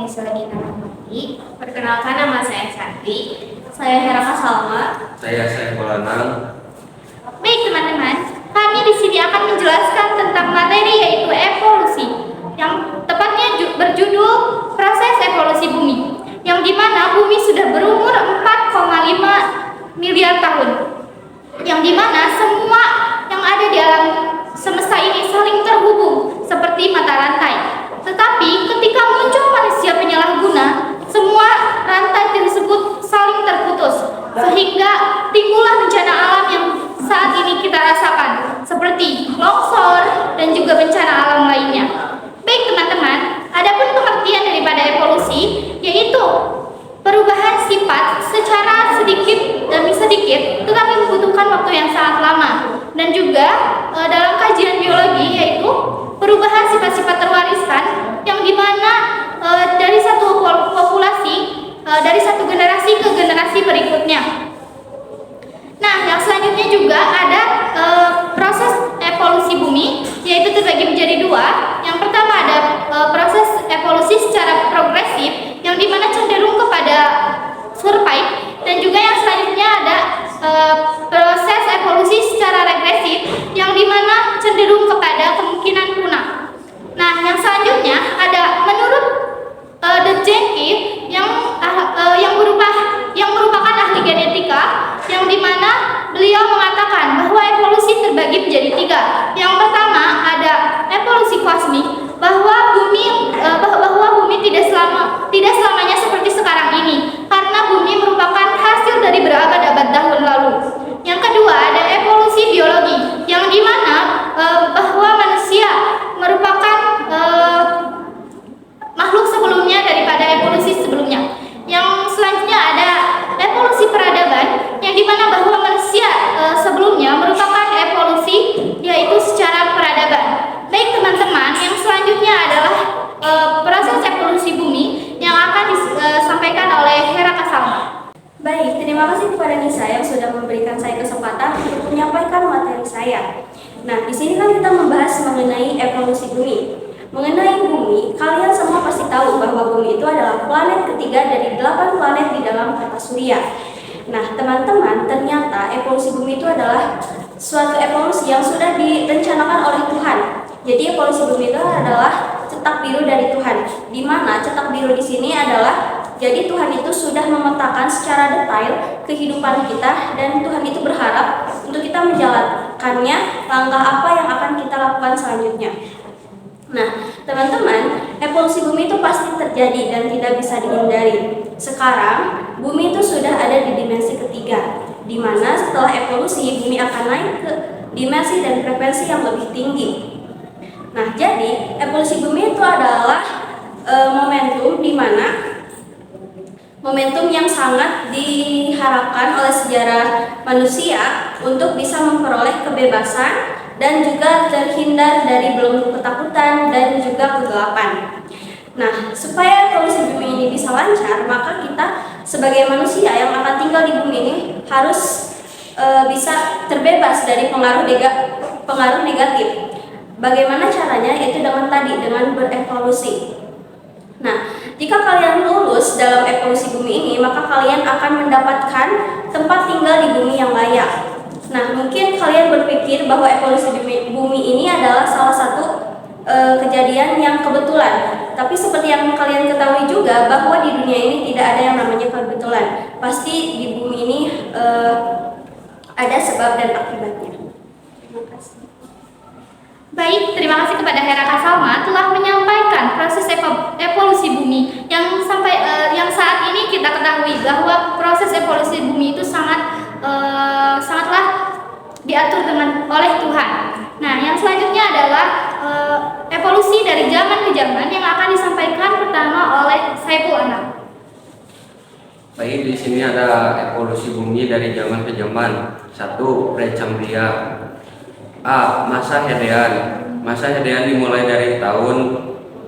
bisa lagi hormati. Perkenalkan, nama saya Santi. Saya Heraka Salma. Saya Saiful Anang. Baik teman-teman, kami di sini akan menjelaskan tentang materi yaitu evolusi, yang tepatnya berjudul proses evolusi bumi, yang dimana bumi sudah berumur 4,5 miliar tahun, yang dimana semua yang ada di alam semesta ini saling terhubung seperti mata rantai. Tetapi ketika muncul manusia penyalahguna, semua rantai tersebut saling terputus, sehingga timbullah bencana alam yang saat ini kita rasakan, seperti longsor dan juga bencana alam lainnya. Baik teman-teman, adapun pengertian daripada evolusi yaitu perubahan sifat secara sedikit demi sedikit, tetapi membutuhkan waktu yang sangat lama. Dan juga dalam kajian biologi yaitu perubahan sifat-sifat terwariskan, yang dimana dari satu populasi, dari satu generasi ke generasi berikutnya. Nah, yang selanjutnya juga ada proses evolusi bumi, yaitu terbagi menjadi dua. Yang pertama ada proses evolusi secara progresif, yang dimana cenderung kepada survive, dan juga yang selanjutnya ada proses evolusi secara regresif, yang dimana cenderung kepada kemungkinan punah. Nah, yang selanjutnya ada menurut Debjecki yang merupakan ahli genetika, yang dimana beliau mengatakan bahwa evolusi terbagi menjadi tiga. Yang pertama ada evolusi kosmik, bahwa bumi tidak selamanya seperti sekarang ini, karena bumi merupakan hasil dari berabad-abad tahun lalu. Yang kedua ada evolusi biologi, yang dimana bahwa manusia merupakan makhluk sebelumnya daripada evolusi sebelumnya. Yang selanjutnya ada evolusi peradaban, yang dimana bahwa manusia sebelumnya merupakan evolusi yaitu secara peradaban. Baik teman-teman, yang selanjutnya adalah proses evolusi bumi yang akan disampaikan oleh Heraka Salma. Baik, terima kasih kepada Nisa yang sudah memberikan saya kesempatan untuk menyampaikan materi saya. Nah, di sini kan kita membahas mengenai evolusi bumi. Mengenai bumi, kalian semua pasti tahu bahwa bumi itu adalah planet ketiga dari 8 planet di dalam tata surya. Nah, teman-teman, ternyata evolusi bumi itu adalah suatu evolusi yang sudah direncanakan oleh Tuhan. Jadi evolusi bumi itu adalah cetak biru dari Tuhan, di mana cetak biru di sini adalah jadi Tuhan itu sudah memetakan secara detail kehidupan kita, dan Tuhan itu berharap untuk kita menjalankannya langkah apa yang akan kita lakukan selanjutnya. Nah, teman-teman, evolusi bumi itu pasti terjadi dan tidak bisa dihindari. Sekarang, bumi itu sudah ada di dimensi ketiga, di mana setelah evolusi, bumi akan naik ke dimensi dan frekuensi yang lebih tinggi. Nah, jadi evolusi bumi itu adalah momentum di mana momentum yang sangat diharapkan oleh sejarah manusia untuk bisa memperoleh kebebasan dan juga terhindar dari belenggu ketakutan dan juga kegelapan. Nah, supaya evolusi bumi ini bisa lancar, maka kita sebagai manusia yang akan tinggal di bumi ini harus bisa terbebas dari pengaruh negatif. Bagaimana caranya? Yaitu dengan berevolusi. Nah, jika kalian lulus dalam evolusi bumi ini, maka kalian akan mendapatkan tempat tinggal di bumi yang layak. Nah, mungkin kalian berpikir bahwa evolusi bumi ini adalah salah satu kejadian yang kebetulan. Tapi seperti yang kalian ketahui juga bahwa di dunia ini tidak ada yang namanya kebetulan. Pasti di bumi ini ada sebab dan akibatnya. Terima kasih. Baik, terima kasih kepada Heraka Salma telah menyampaikan proses evolusi bumi yang saat ini kita ketahui bahwa proses evolusi bumi itu sangatlah diatur oleh Tuhan. Nah, yang selanjutnya adalah evolusi dari zaman ke zaman yang akan disampaikan pertama oleh Saiful Anang. Baik, di sini ada evolusi bumi dari zaman ke zaman. 1. Precambrian. A. Masa Hadean. Masa Hadean dimulai dari tahun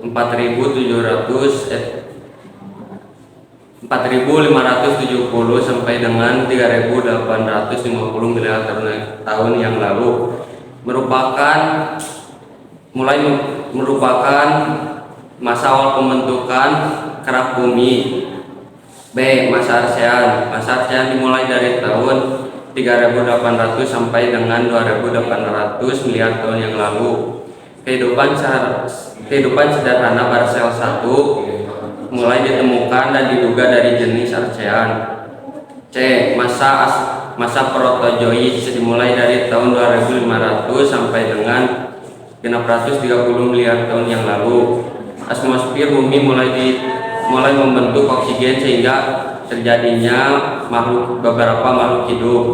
4.570 sampai dengan 3.850 miliar tahun yang lalu. Merupakan masa awal pembentukan kerak bumi. B. Masa Archean. Masa Archean dimulai dari tahun 3800 sampai dengan 2800 miliar tahun yang lalu. Kehidupan sederhana bersel 1 mulai ditemukan dan diduga dari jenis Archean. C. Masa Protozoik dimulai dari tahun 2500 sampai dengan 630 miliar tahun yang lalu. Atmosfer bumi mulai membentuk oksigen sehingga terjadinya beberapa makhluk hidup.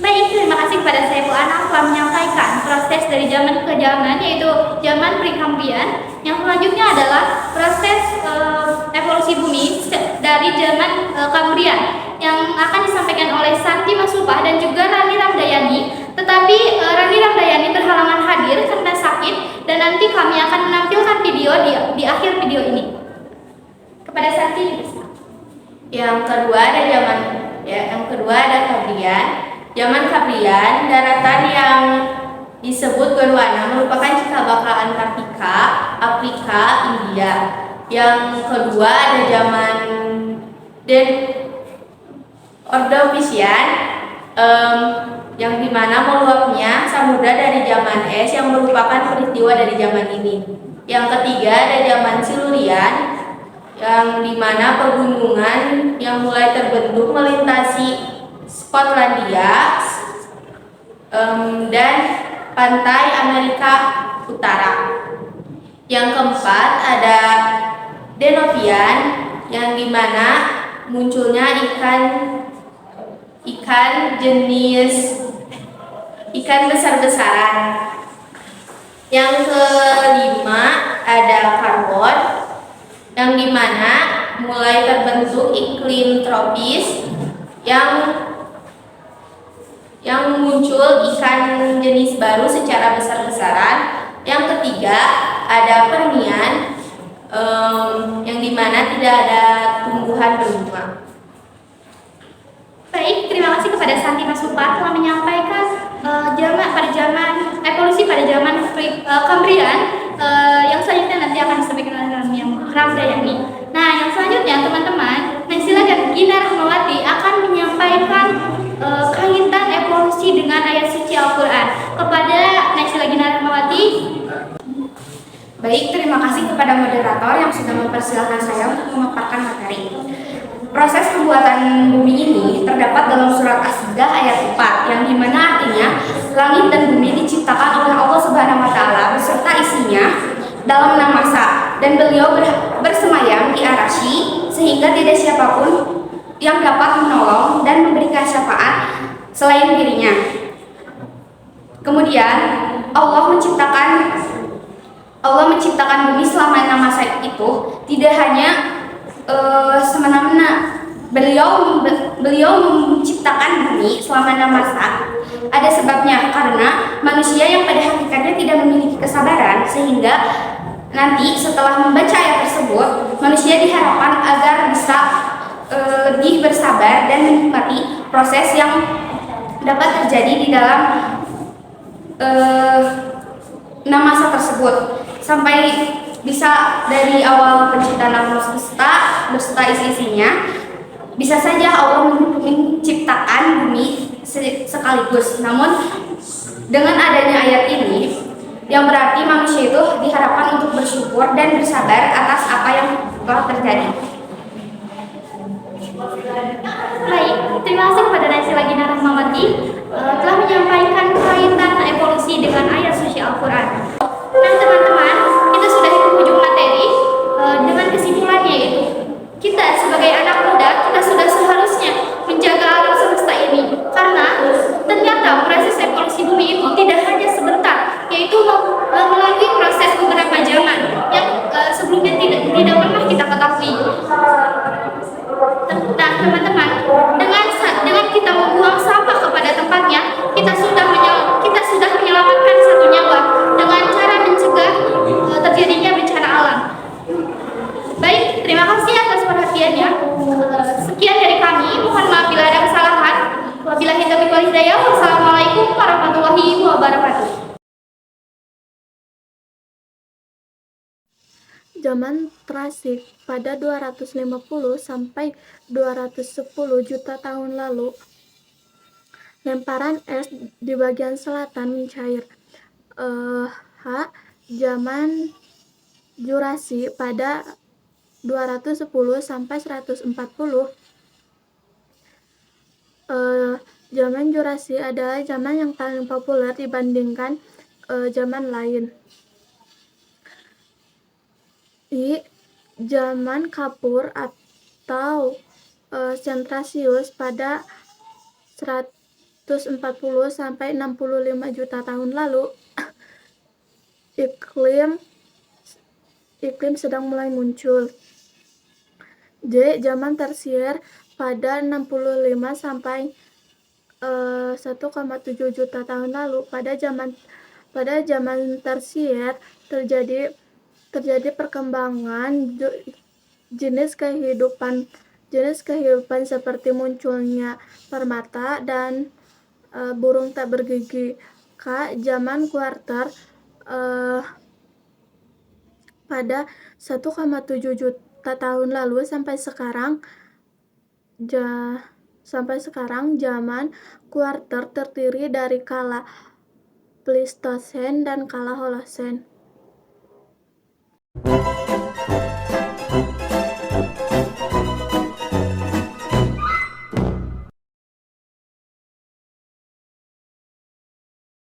Baik, terima kasih kepada saya Bu Anang telah menyampaikan proses dari zaman ke zaman, yaitu zaman Prekambrian. Yang selanjutnya adalah proses evolusi bumi dari zaman Kambrian yang akan disampaikan oleh Santi Masupah dan juga Rani Ramdayani. Tetapi Rani Ramdayani berhalangan hadir karena sakit, dan nanti kami akan menampilkan video di akhir video ini. Kepada Santi. Yang kedua ada Kambrian. Zaman Kambrian, daratan yang disebut Gondwana merupakan cikal bakal Antartika, Afrika, India. Yang kedua ada zaman Ordovisian, yang dimana meluapnya samudra dari zaman es yang merupakan peristiwa dari zaman ini. Yang ketiga ada zaman Silurian, yang dimana pegunungan yang mulai terbentuk melintasi Skotlandia dan pantai Amerika Utara. Yang keempat ada Denovian, yang dimana munculnya ikan besar-besaran. Yang kelima ada Karbon, yang dimana mulai terbentuk iklim tropis yang muncul ikan jenis baru secara besar-besaran. Yang ketiga ada Permian, yang dimana tidak ada tumbuhan berbunga. Baik, terima kasih kepada Santi Masupah telah menyampaikan evolusi pada zaman Kambrian. Yang selanjutnya nanti akan disampaikan oleh Ramdayani. Nah, yang selanjutnya teman-teman, Naysila dan Gina Rahmawati akan menyampaikan kaitan evolusi dengan ayat suci Al-Quran. Kepada Naysila Gina Rahmawati. Baik, terima kasih kepada moderator yang sudah mempersilahkan saya untuk memaparkan materi. Proses pembuatan bumi ini terdapat dalam surat As-Sajdah ayat 4, yang dimana artinya langit dan bumi diciptakan oleh Allah Subhanahu wa Ta'ala beserta isinya dalam 6 masa, dan beliau bersemayam di Arasy sehingga tidak siapapun yang dapat menolong dan memberikan syafaat selain dirinya. Kemudian Allah menciptakan bumi selama 6 masa itu tidak hanya semena-mena. Beliau menciptakan bumi selama 6 masa ada sebabnya, karena manusia yang pada hakikatnya tidak memiliki kesabaran, sehingga nanti setelah membaca ayat tersebut manusia diharapkan agar bisa lebih bersabar dan menikmati proses yang dapat terjadi di dalam 6 masa tersebut, sampai bisa dari awal penciptaan alam semesta beserta isi-isinya. Bisa saja Allah menciptakan bumi sekaligus, namun dengan adanya ayat ini yang berarti manusia itu diharapkan untuk bersyukur dan bersabar atas apa yang telah terjadi. Baik, terima kasih kepada Naysila Gina Rahmawati telah menyampaikan kaitan evolusi dengan ayat suci Al-Quran. Nah teman-teman, kita sudah di penghujung materi dengan kesimpulannya, yaitu kita sebagai anak muda, kita sudah seharusnya menjaga alam semesta ini, karena ternyata proses evolusi bumi itu tidak hanya sebentar, yaitu melalui proses beberapa zaman yang sebelumnya tidak pernah kita ketahui. Nah teman-teman, dengan kita membuang sampah kepada tempatnya, kita sudah menyelamatkan satu Zaman Trasik pada 250 sampai 210 juta tahun lalu. Lemparan es di bagian selatan mencair. H. Zaman Jurasi pada 210 sampai 140. Zaman Jurasi adalah zaman yang paling populer dibandingkan zaman lain. I. Zaman Kapur atau Centrasius pada 140 sampai 65 juta tahun lalu. Iklim sedang mulai muncul. J. Zaman Tersier pada 65 sampai 1,7 juta tahun lalu. Pada zaman Tersier terjadi perkembangan jenis kehidupan seperti munculnya primata dan burung tak bergigi. K. Zaman Kuarter pada 1,7 juta tahun lalu sampai sekarang. Zaman Kuarter terdiri dari kala Pleistosen dan kala Holosen.